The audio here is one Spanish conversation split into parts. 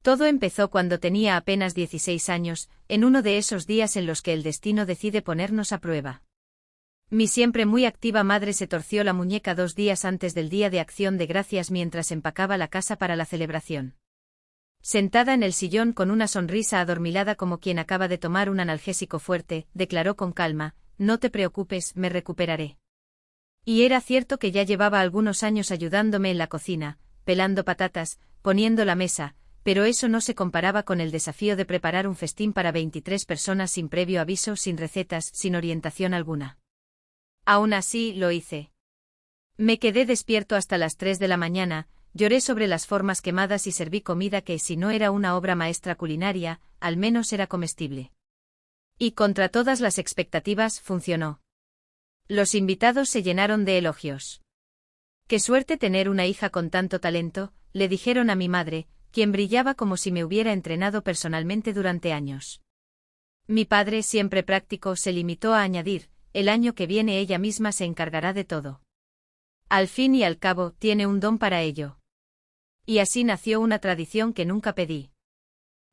Todo empezó cuando tenía apenas 16 años, en uno de esos días en los que el destino decide ponernos a prueba. Mi siempre muy activa madre se torció la muñeca 2 días antes del Día de Acción de Gracias mientras empacaba la casa para la celebración. Sentada en el sillón con una sonrisa adormilada como quien acaba de tomar un analgésico fuerte, declaró con calma: «No te preocupes, me recuperaré». Y era cierto que ya llevaba algunos años ayudándome en la cocina, pelando patatas, poniendo la mesa, pero eso no se comparaba con el desafío de preparar un festín para 23 personas sin previo aviso, sin recetas, sin orientación alguna. Aún así, lo hice. Me quedé despierto hasta las 3 de la mañana, lloré sobre las formas quemadas y serví comida que, si no era una obra maestra culinaria, al menos era comestible. Y contra todas las expectativas, funcionó. Los invitados se llenaron de elogios. «Qué suerte tener una hija con tanto talento», le dijeron a mi madre, quien brillaba como si me hubiera entrenado personalmente durante años. Mi padre, siempre práctico, se limitó a añadir: «El año que viene ella misma se encargará de todo. Al fin y al cabo, tiene un don para ello». Y así nació una tradición que nunca pedí.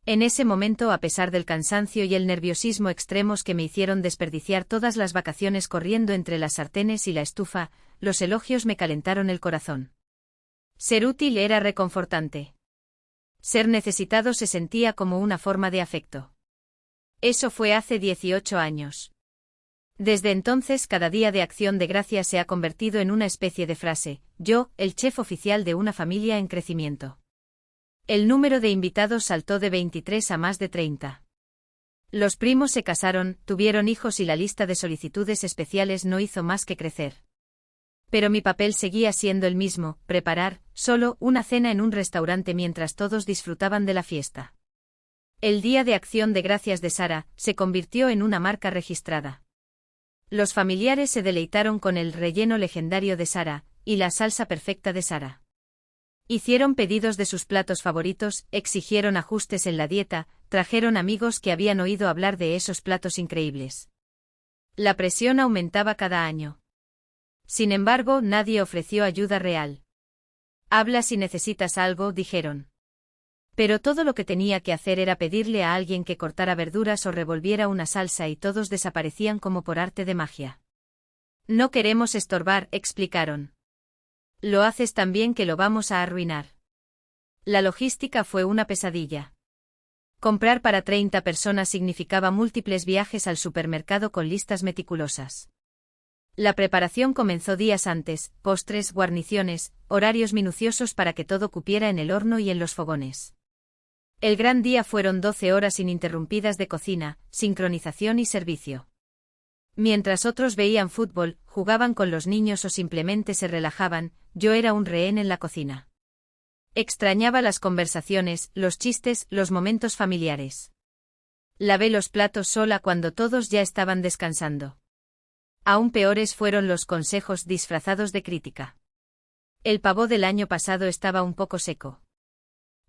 En ese momento, a pesar del cansancio y el nerviosismo extremos que me hicieron desperdiciar todas las vacaciones corriendo entre las sartenes y la estufa, los elogios me calentaron el corazón. Ser útil era reconfortante. Ser necesitado se sentía como una forma de afecto. Eso fue hace 18 años. Desde entonces, cada Día de Acción de Gracias se ha convertido en una especie de frase: yo, el chef oficial de una familia en crecimiento. El número de invitados saltó de 23 a más de 30. Los primos se casaron, tuvieron hijos y la lista de solicitudes especiales no hizo más que crecer. Pero mi papel seguía siendo el mismo: preparar, solo, una cena en un restaurante mientras todos disfrutaban de la fiesta. El Día de Acción de Gracias de Sara se convirtió en una marca registrada. Los familiares se deleitaron con el relleno legendario de Sara y la salsa perfecta de Sara. Hicieron pedidos de sus platos favoritos, exigieron ajustes en la dieta, trajeron amigos que habían oído hablar de esos platos increíbles. La presión aumentaba cada año. Sin embargo, nadie ofreció ayuda real. «Habla si necesitas algo», dijeron. Pero todo lo que tenía que hacer era pedirle a alguien que cortara verduras o revolviera una salsa y todos desaparecían como por arte de magia. «No queremos estorbar», explicaron. «Lo haces tan bien que lo vamos a arruinar». La logística fue una pesadilla. Comprar para 30 personas significaba múltiples viajes al supermercado con listas meticulosas. La preparación comenzó días antes: postres, guarniciones, horarios minuciosos para que todo cupiera en el horno y en los fogones. El gran día fueron 12 horas ininterrumpidas de cocina, sincronización y servicio. Mientras otros veían fútbol, jugaban con los niños o simplemente se relajaban, yo era un rehén en la cocina. Extrañaba las conversaciones, los chistes, los momentos familiares. Lavé los platos sola cuando todos ya estaban descansando. Aún peores fueron los consejos disfrazados de crítica. El pavó del año pasado estaba un poco seco.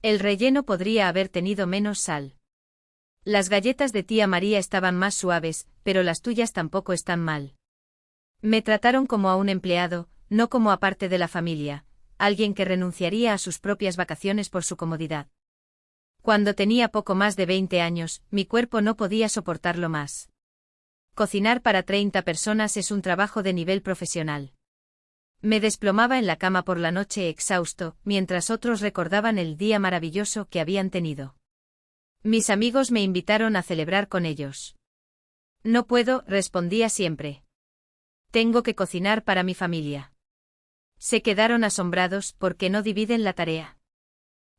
El relleno podría haber tenido menos sal. Las galletas de tía María estaban más suaves, pero las tuyas tampoco están mal. Me trataron como a un empleado, no como a parte de la familia, alguien que renunciaría a sus propias vacaciones por su comodidad. Cuando tenía poco más de 20 años, mi cuerpo no podía soportarlo más. Cocinar para 30 personas es un trabajo de nivel profesional. Me desplomaba en la cama por la noche exhausto, mientras otros recordaban el día maravilloso que habían tenido. Mis amigos me invitaron a celebrar con ellos. «No puedo», respondía siempre. «Tengo que cocinar para mi familia». Se quedaron asombrados: ¿por qué no dividen la tarea?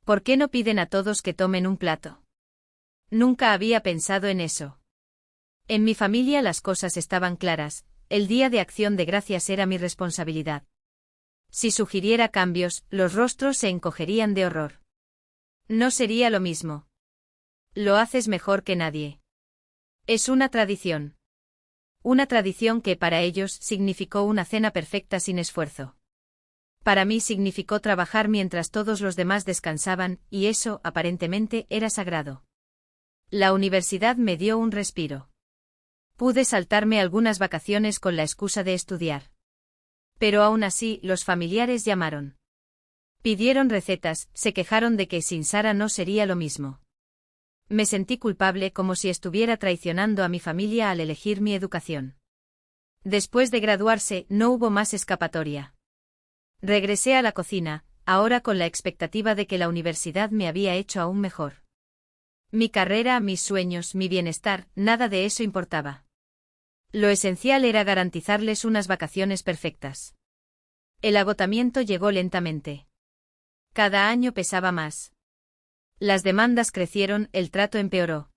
¿Por qué no piden a todos que tomen un plato? Nunca había pensado en eso. En mi familia las cosas estaban claras: el Día de Acción de Gracias era mi responsabilidad. Si sugiriera cambios, los rostros se encogerían de horror. No sería lo mismo. «Lo haces mejor que nadie». Es una tradición. Una tradición que para ellos significó una cena perfecta sin esfuerzo. Para mí significó trabajar mientras todos los demás descansaban, y eso, aparentemente, era sagrado. La universidad me dio un respiro. Pude saltarme algunas vacaciones con la excusa de estudiar. Pero aún así, los familiares llamaron. Pidieron recetas, se quejaron de que sin Sara no sería lo mismo. Me sentí culpable como si estuviera traicionando a mi familia al elegir mi educación. Después de graduarse, no hubo más escapatoria. Regresé a la cocina, ahora con la expectativa de que la universidad me había hecho aún mejor. Mi carrera, mis sueños, mi bienestar, nada de eso importaba. Lo esencial era garantizarles unas vacaciones perfectas. El agotamiento llegó lentamente. Cada año pesaba más. Las demandas crecieron, el trato empeoró.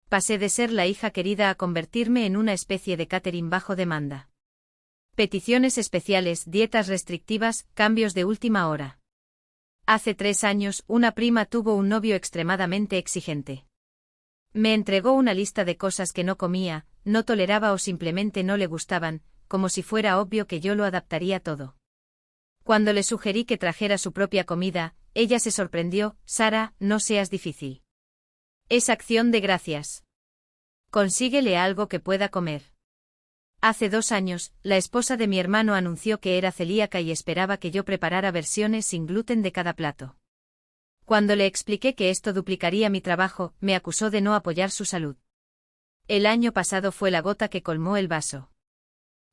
Pasé de ser la hija querida a convertirme en una especie de catering bajo demanda. Peticiones especiales, dietas restrictivas, cambios de última hora. Hace 3 años, una prima tuvo un novio extremadamente exigente. Me entregó una lista de cosas que no comía, no toleraba o simplemente no le gustaban, como si fuera obvio que yo lo adaptaría todo. Cuando le sugerí que trajera su propia comida, ella se sorprendió: Sara, no seas difícil. Es acción de gracias. Consíguele algo que pueda comer. Hace 2 años, la esposa de mi hermano anunció que era celíaca y esperaba que yo preparara versiones sin gluten de cada plato. Cuando le expliqué que esto duplicaría mi trabajo, me acusó de no apoyar su salud. El año pasado fue la gota que colmó el vaso.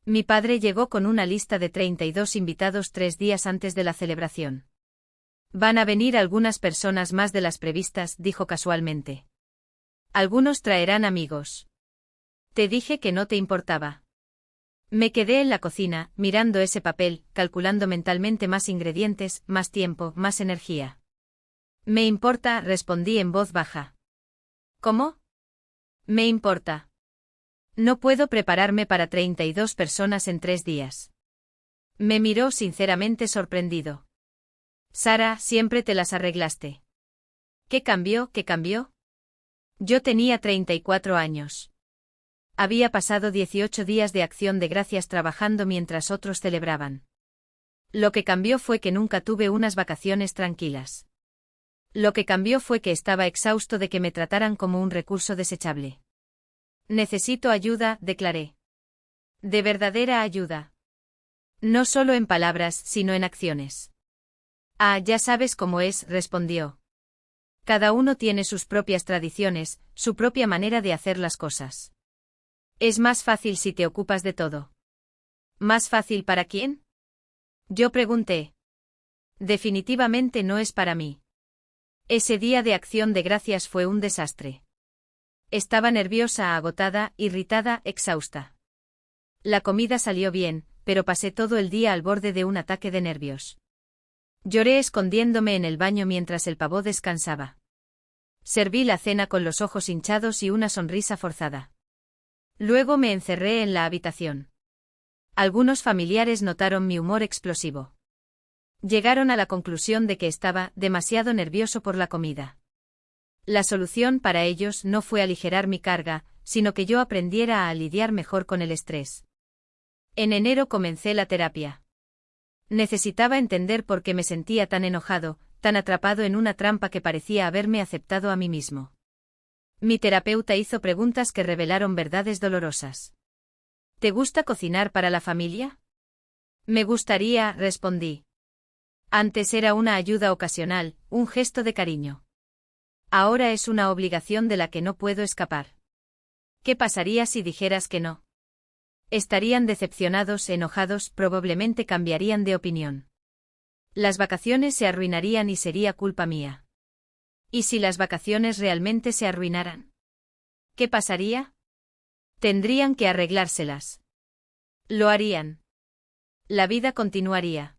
Mi padre llegó con una lista de 32 invitados 3 días antes de la celebración. Van a venir algunas personas más de las previstas, dijo casualmente. Algunos traerán amigos. Te dije que no te importaba. Me quedé en la cocina, mirando ese papel, calculando mentalmente más ingredientes, más tiempo, más energía. Me importa, respondí en voz baja. ¿Cómo? Me importa. No puedo prepararme para 32 personas en 3 días. Me miró sinceramente sorprendido. Sara, siempre te las arreglaste. ¿Qué cambió? ¿Qué cambió? Yo tenía 34 años. Había pasado 18 días de acción de gracias trabajando mientras otros celebraban. Lo que cambió fue que nunca tuve unas vacaciones tranquilas. Lo que cambió fue que estaba exhausto de que me trataran como un recurso desechable. Necesito ayuda, declaré. De verdadera ayuda. No solo en palabras, sino en acciones. Ah, ya sabes cómo es, respondió. Cada uno tiene sus propias tradiciones, su propia manera de hacer las cosas. Es más fácil si te ocupas de todo. ¿Más fácil para quién? Yo pregunté. Definitivamente no es para mí. Ese día de acción de gracias fue un desastre. Estaba nerviosa, agotada, irritada, exhausta. La comida salió bien, pero pasé todo el día al borde de un ataque de nervios. Lloré escondiéndome en el baño mientras el pavo descansaba. Serví la cena con los ojos hinchados y una sonrisa forzada. Luego me encerré en la habitación. Algunos familiares notaron mi humor explosivo. Llegaron a la conclusión de que estaba demasiado nervioso por la comida. La solución para ellos no fue aligerar mi carga, sino que yo aprendiera a lidiar mejor con el estrés. En enero comencé la terapia. Necesitaba entender por qué me sentía tan enojado, tan atrapado en una trampa que parecía haberme aceptado a mí mismo. Mi terapeuta hizo preguntas que revelaron verdades dolorosas. ¿Te gusta cocinar para la familia? Me gustaría, respondí. Antes era una ayuda ocasional, un gesto de cariño. Ahora es una obligación de la que no puedo escapar. ¿Qué pasaría si dijeras que no? Estarían decepcionados, enojados, probablemente cambiarían de opinión. Las vacaciones se arruinarían y sería culpa mía. ¿Y si las vacaciones realmente se arruinaran? ¿Qué pasaría? Tendrían que arreglárselas. Lo harían. La vida continuaría.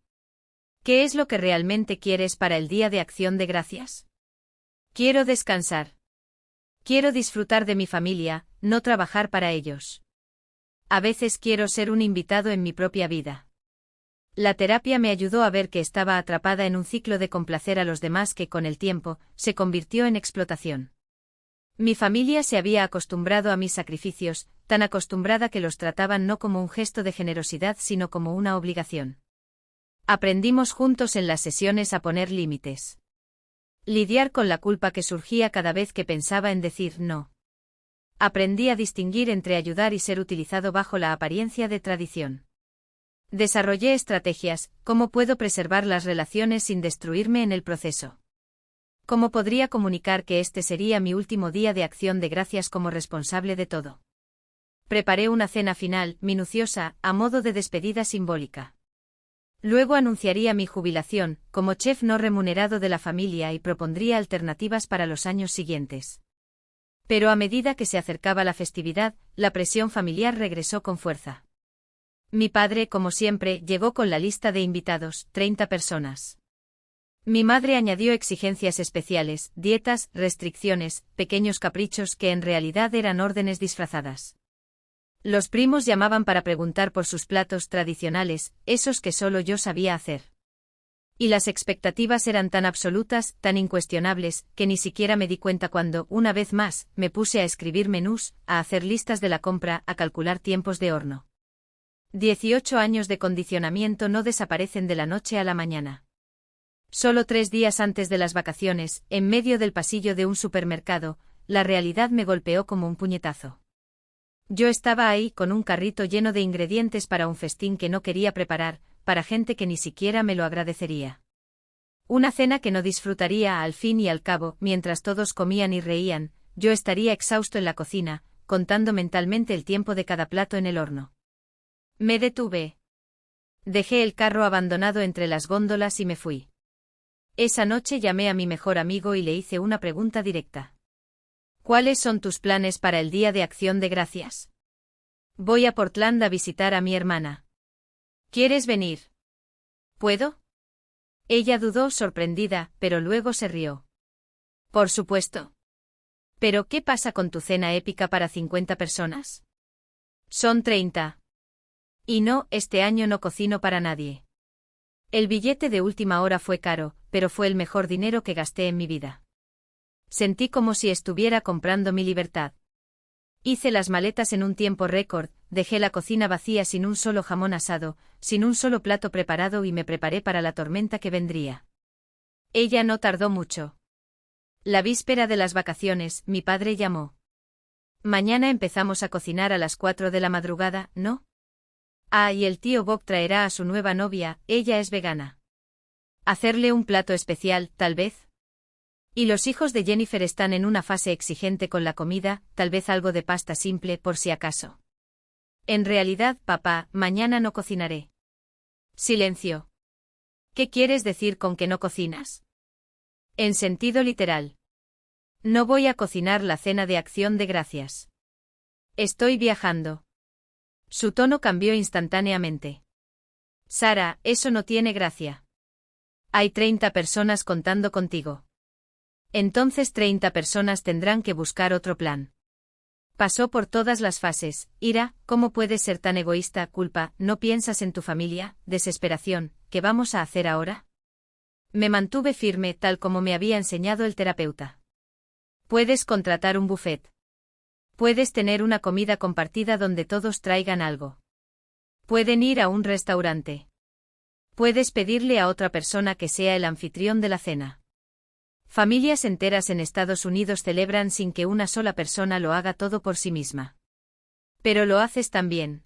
¿Qué es lo que realmente quieres para el Día de Acción de Gracias? Quiero descansar. Quiero disfrutar de mi familia, no trabajar para ellos. A veces quiero ser un invitado en mi propia vida. La terapia me ayudó a ver que estaba atrapada en un ciclo de complacer a los demás que, con el tiempo, se convirtió en explotación. Mi familia se había acostumbrado a mis sacrificios, tan acostumbrada que los trataban no como un gesto de generosidad sino como una obligación. Aprendimos juntos en las sesiones a poner límites. Lidiar con la culpa que surgía cada vez que pensaba en decir no. Aprendí a distinguir entre ayudar y ser utilizado bajo la apariencia de tradición. Desarrollé estrategias. ¿Cómo puedo preservar las relaciones sin destruirme en el proceso? ¿Cómo podría comunicar que este sería mi último día de acción de gracias como responsable de todo? Preparé una cena final, minuciosa, a modo de despedida simbólica. Luego anunciaría mi jubilación, como chef no remunerado de la familia y propondría alternativas para los años siguientes. Pero a medida que se acercaba la festividad, la presión familiar regresó con fuerza. Mi padre, como siempre, llegó con la lista de invitados, 30 personas. Mi madre añadió exigencias especiales, dietas, restricciones, pequeños caprichos que en realidad eran órdenes disfrazadas. Los primos llamaban para preguntar por sus platos tradicionales, esos que solo yo sabía hacer. Y las expectativas eran tan absolutas, tan incuestionables, que ni siquiera me di cuenta cuando, una vez más, me puse a escribir menús, a hacer listas de la compra, a calcular tiempos de horno. 18 años de condicionamiento no desaparecen de la noche a la mañana. Solo 3 días antes de las vacaciones, en medio del pasillo de un supermercado, la realidad me golpeó como un puñetazo. Yo estaba ahí con un carrito lleno de ingredientes para un festín que no quería preparar, para gente que ni siquiera me lo agradecería. Una cena que no disfrutaría al fin y al cabo, mientras todos comían y reían, yo estaría exhausto en la cocina, contando mentalmente el tiempo de cada plato en el horno. Me detuve. Dejé el carro abandonado entre las góndolas y me fui. Esa noche llamé a mi mejor amigo y le hice una pregunta directa. ¿Cuáles son tus planes para el Día de Acción de Gracias? Voy a Portland a visitar a mi hermana. ¿Quieres venir? ¿Puedo? Ella dudó sorprendida, pero luego se rió. Por supuesto. ¿Pero qué pasa con tu cena épica para 50 personas? Son 30. Y no, este año no cocino para nadie. El billete de última hora fue caro, pero fue el mejor dinero que gasté en mi vida. Sentí como si estuviera comprando mi libertad. Hice las maletas en un tiempo récord, dejé la cocina vacía sin un solo jamón asado, sin un solo plato preparado y me preparé para la tormenta que vendría. Ella no tardó mucho. La víspera de las vacaciones, mi padre llamó. Mañana empezamos a cocinar a las 4 de la madrugada, ¿no? Ah, y el tío Bob traerá a su nueva novia, ella es vegana. Hacerle un plato especial, tal vez. Y los hijos de Jennifer están en una fase exigente con la comida, tal vez algo de pasta simple por si acaso. En realidad, papá, mañana no cocinaré. Silencio. ¿Qué quieres decir con que no cocinas? En sentido literal. No voy a cocinar la cena de Acción de Gracias. Estoy viajando. Su tono cambió instantáneamente. Sara, eso no tiene gracia. Hay 30 personas contando contigo. Entonces 30 personas tendrán que buscar otro plan. Pasó por todas las fases: ira, ¿cómo puedes ser tan egoísta? Culpa, ¿no piensas en tu familia? Desesperación, ¿qué vamos a hacer ahora? Me mantuve firme tal como me había enseñado el terapeuta. Puedes contratar un buffet. Puedes tener una comida compartida donde todos traigan algo. Pueden ir a un restaurante. Puedes pedirle a otra persona que sea el anfitrión de la cena. Familias enteras en Estados Unidos celebran sin que una sola persona lo haga todo por sí misma. Pero lo haces también.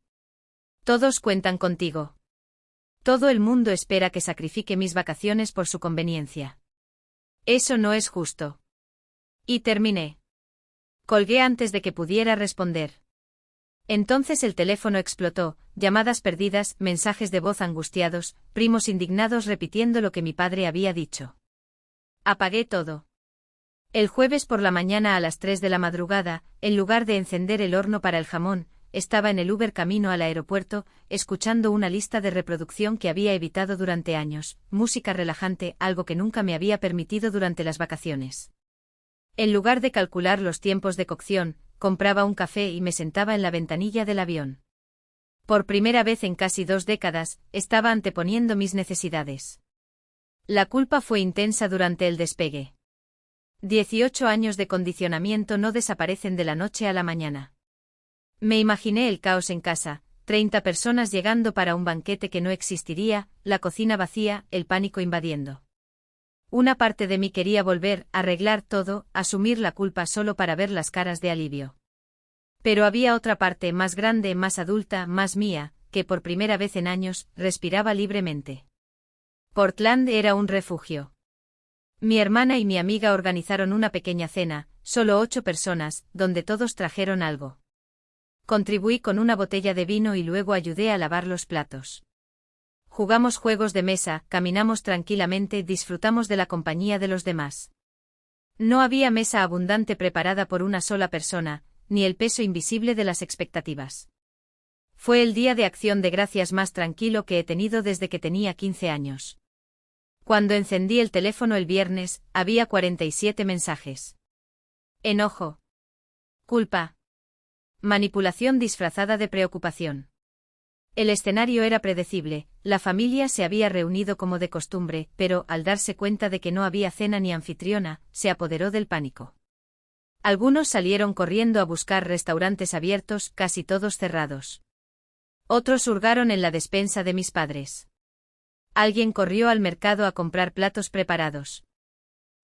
Todos cuentan contigo. Todo el mundo espera que sacrifique mis vacaciones por su conveniencia. Eso no es justo. Y terminé. Colgué antes de que pudiera responder. Entonces el teléfono explotó, llamadas perdidas, mensajes de voz angustiados, primos indignados repitiendo lo que mi padre había dicho. Apagué todo. El jueves por la mañana a las 3 de la madrugada, en lugar de encender el horno para el jamón, estaba en el Uber camino al aeropuerto, escuchando una lista de reproducción que había evitado durante años, música relajante, algo que nunca me había permitido durante las vacaciones. En lugar de calcular los tiempos de cocción, compraba un café y me sentaba en la ventanilla del avión. Por primera vez en casi 2 décadas, estaba anteponiendo mis necesidades. La culpa fue intensa durante el despegue. 18 años de condicionamiento no desaparecen de la noche a la mañana. Me imaginé el caos en casa, 30 personas llegando para un banquete que no existiría, la cocina vacía, el pánico invadiendo. Una parte de mí quería volver, arreglar todo, asumir la culpa solo para ver las caras de alivio. Pero había otra parte más grande, más adulta, más mía, que, por primera vez en años, respiraba libremente. Portland era un refugio. Mi hermana y mi amiga organizaron una pequeña cena, solo 8 personas, donde todos trajeron algo. Contribuí con una botella de vino y luego ayudé a lavar los platos. Jugamos juegos de mesa, caminamos tranquilamente, disfrutamos de la compañía de los demás. No había mesa abundante preparada por una sola persona, ni el peso invisible de las expectativas. Fue el día de acción de gracias más tranquilo que he tenido desde que tenía 15 años. Cuando encendí el teléfono el viernes, había 47 mensajes. Enojo. Culpa. Manipulación disfrazada de preocupación. El escenario era predecible, la familia se había reunido como de costumbre, pero, al darse cuenta de que no había cena ni anfitriona, se apoderó del pánico. Algunos salieron corriendo a buscar restaurantes abiertos, casi todos cerrados. Otros hurgaron en la despensa de mis padres. Alguien corrió al mercado a comprar platos preparados.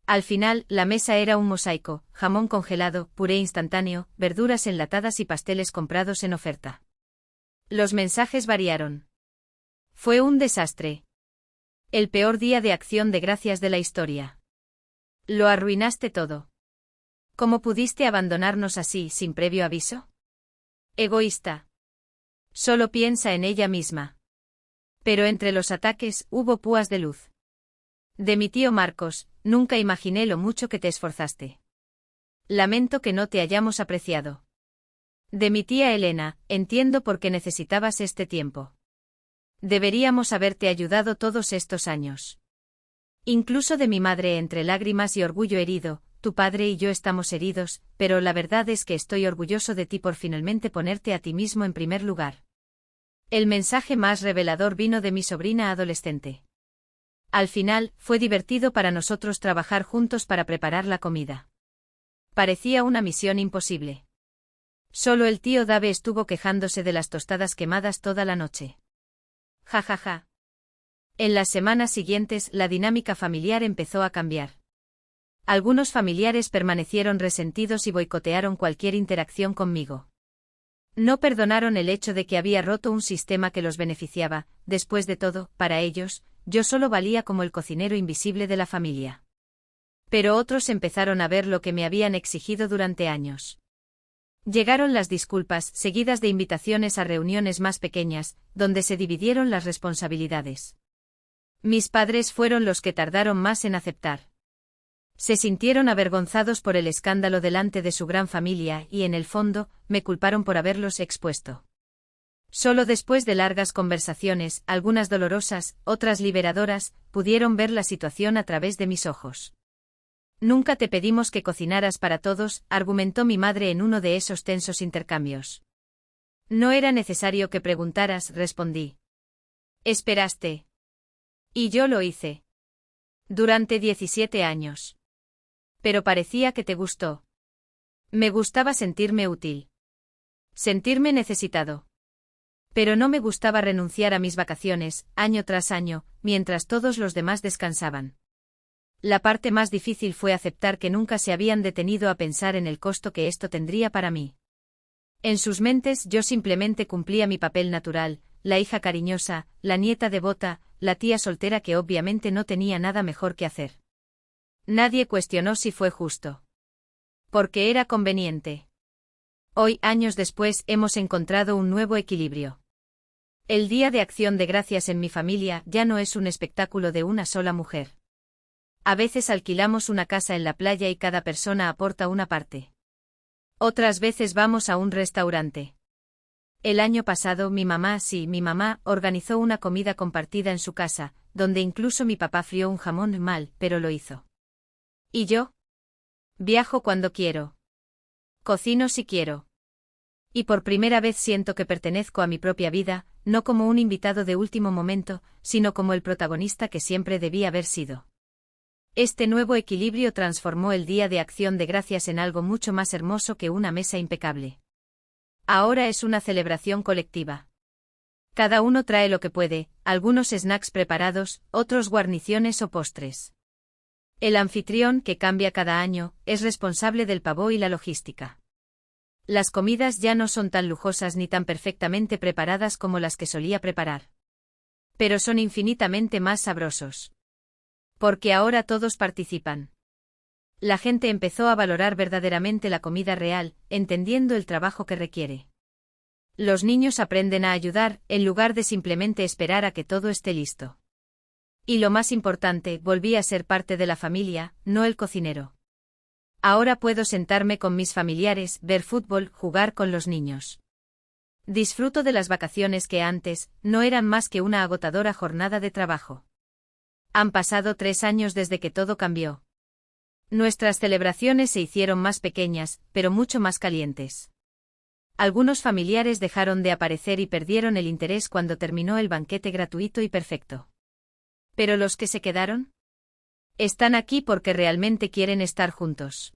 Al final, la mesa era un mosaico: jamón congelado, puré instantáneo, verduras enlatadas y pasteles comprados en oferta. Los mensajes variaron. Fue un desastre. El peor día de acción de gracias de la historia. Lo arruinaste todo. ¿Cómo pudiste abandonarnos así, sin previo aviso? Egoísta. Solo piensa en ella misma. Pero entre los ataques, hubo púas de luz. De mi tío Marcos: nunca imaginé lo mucho que te esforzaste. Lamento que no te hayamos apreciado. De mi tía Elena: entiendo por qué necesitabas este tiempo. Deberíamos haberte ayudado todos estos años. Incluso de mi madre, entre lágrimas y orgullo herido: tu padre y yo estamos heridos, pero la verdad es que estoy orgulloso de ti por finalmente ponerte a ti mismo en primer lugar. El mensaje más revelador vino de mi sobrina adolescente. Al final, fue divertido para nosotros trabajar juntos para preparar la comida. Parecía una misión imposible. Solo el tío Dave estuvo quejándose de las tostadas quemadas toda la noche. Ja ja ja. En las semanas siguientes, la dinámica familiar empezó a cambiar. Algunos familiares permanecieron resentidos y boicotearon cualquier interacción conmigo. No perdonaron el hecho de que había roto un sistema que los beneficiaba. Después de todo, para ellos, yo solo valía como el cocinero invisible de la familia. Pero otros empezaron a ver lo que me habían exigido durante años. Llegaron las disculpas, seguidas de invitaciones a reuniones más pequeñas, donde se dividieron las responsabilidades. Mis padres fueron los que tardaron más en aceptar. Se sintieron avergonzados por el escándalo delante de su gran familia y, en el fondo, me culparon por haberlos expuesto. Solo después de largas conversaciones, algunas dolorosas, otras liberadoras, pudieron ver la situación a través de mis ojos. Nunca te pedimos que cocinaras para todos, argumentó mi madre en uno de esos tensos intercambios. No era necesario que preguntaras, respondí. Esperaste. Y yo lo hice. Durante 17 años. Pero parecía que te gustó. Me gustaba sentirme útil. Sentirme necesitado. Pero no me gustaba renunciar a mis vacaciones, año tras año, mientras todos los demás descansaban. La parte más difícil fue aceptar que nunca se habían detenido a pensar en el costo que esto tendría para mí. En sus mentes yo simplemente cumplía mi papel natural, la hija cariñosa, la nieta devota, la tía soltera que obviamente no tenía nada mejor que hacer. Nadie cuestionó si fue justo. Porque era conveniente. Hoy, años después, hemos encontrado un nuevo equilibrio. El Día de Acción de Gracias en mi familia ya no es un espectáculo de una sola mujer. A veces alquilamos una casa en la playa y cada persona aporta una parte. Otras veces vamos a un restaurante. El año pasado mi mamá organizó una comida compartida en su casa, donde incluso mi papá frió un jamón mal, pero lo hizo. ¿Y yo? Viajo cuando quiero. Cocino si quiero. Y por primera vez siento que pertenezco a mi propia vida, no como un invitado de último momento, sino como el protagonista que siempre debí haber sido. Este nuevo equilibrio transformó el Día de Acción de Gracias en algo mucho más hermoso que una mesa impecable. Ahora es una celebración colectiva. Cada uno trae lo que puede, algunos snacks preparados, otros guarniciones o postres. El anfitrión, que cambia cada año, es responsable del pavó y la logística. Las comidas ya no son tan lujosas ni tan perfectamente preparadas como las que solía preparar. Pero son infinitamente más sabrosos. Porque ahora todos participan. La gente empezó a valorar verdaderamente la comida real, entendiendo el trabajo que requiere. Los niños aprenden a ayudar, en lugar de simplemente esperar a que todo esté listo. Y lo más importante, volví a ser parte de la familia, no el cocinero. Ahora puedo sentarme con mis familiares, ver fútbol, jugar con los niños. Disfruto de las vacaciones que antes no eran más que una agotadora jornada de trabajo. Han pasado 3 años desde que todo cambió. Nuestras celebraciones se hicieron más pequeñas, pero mucho más calientes. Algunos familiares dejaron de aparecer y perdieron el interés cuando terminó el banquete gratuito y perfecto. ¿Pero los que se quedaron? Están aquí porque realmente quieren estar juntos.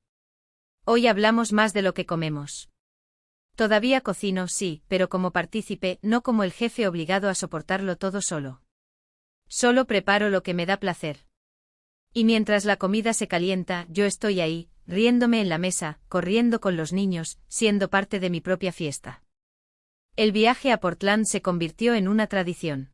Hoy hablamos más de lo que comemos. Todavía cocino, sí, pero como partícipe, no como el jefe obligado a soportarlo todo solo. Solo preparo lo que me da placer. Y mientras la comida se calienta, yo estoy ahí, riéndome en la mesa, corriendo con los niños, siendo parte de mi propia fiesta. El viaje a Portland se convirtió en una tradición.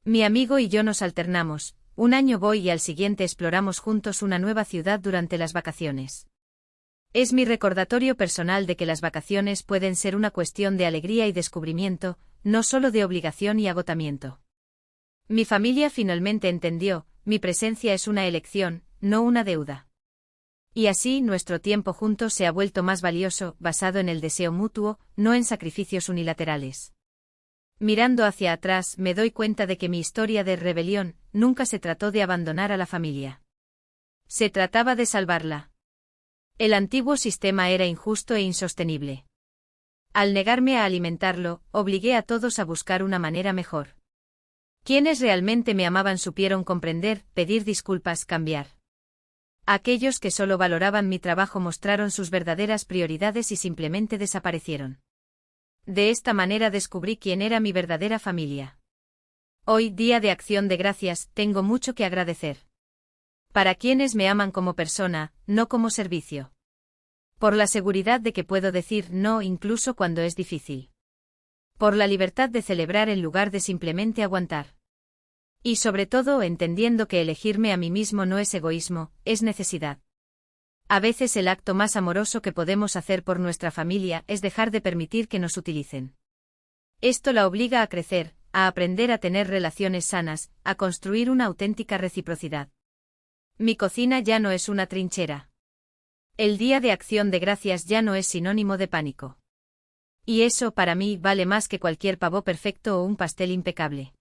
Mi amigo y yo nos alternamos, un año voy y al siguiente exploramos juntos una nueva ciudad durante las vacaciones. Es mi recordatorio personal de que las vacaciones pueden ser una cuestión de alegría y descubrimiento, no solo de obligación y agotamiento. Mi familia finalmente entendió, mi presencia es una elección, no una deuda. Y así nuestro tiempo juntos se ha vuelto más valioso, basado en el deseo mutuo, no en sacrificios unilaterales. Mirando hacia atrás, me doy cuenta de que mi historia de rebelión nunca se trató de abandonar a la familia. Se trataba de salvarla. El antiguo sistema era injusto e insostenible. Al negarme a alimentarlo, obligué a todos a buscar una manera mejor. Quienes realmente me amaban supieron comprender, pedir disculpas, cambiar. Aquellos que solo valoraban mi trabajo mostraron sus verdaderas prioridades y simplemente desaparecieron. De esta manera descubrí quién era mi verdadera familia. Hoy, Día de Acción de Gracias, tengo mucho que agradecer. Para quienes me aman como persona, no como servicio. Por la seguridad de que puedo decir no incluso cuando es difícil. Por la libertad de celebrar en lugar de simplemente aguantar. Y sobre todo entendiendo que elegirme a mí mismo no es egoísmo, es necesidad. A veces el acto más amoroso que podemos hacer por nuestra familia es dejar de permitir que nos utilicen. Esto la obliga a crecer, a aprender a tener relaciones sanas, a construir una auténtica reciprocidad. Mi cocina ya no es una trinchera. El Día de Acción de Gracias ya no es sinónimo de pánico. Y eso para mí vale más que cualquier pavo perfecto o un pastel impecable.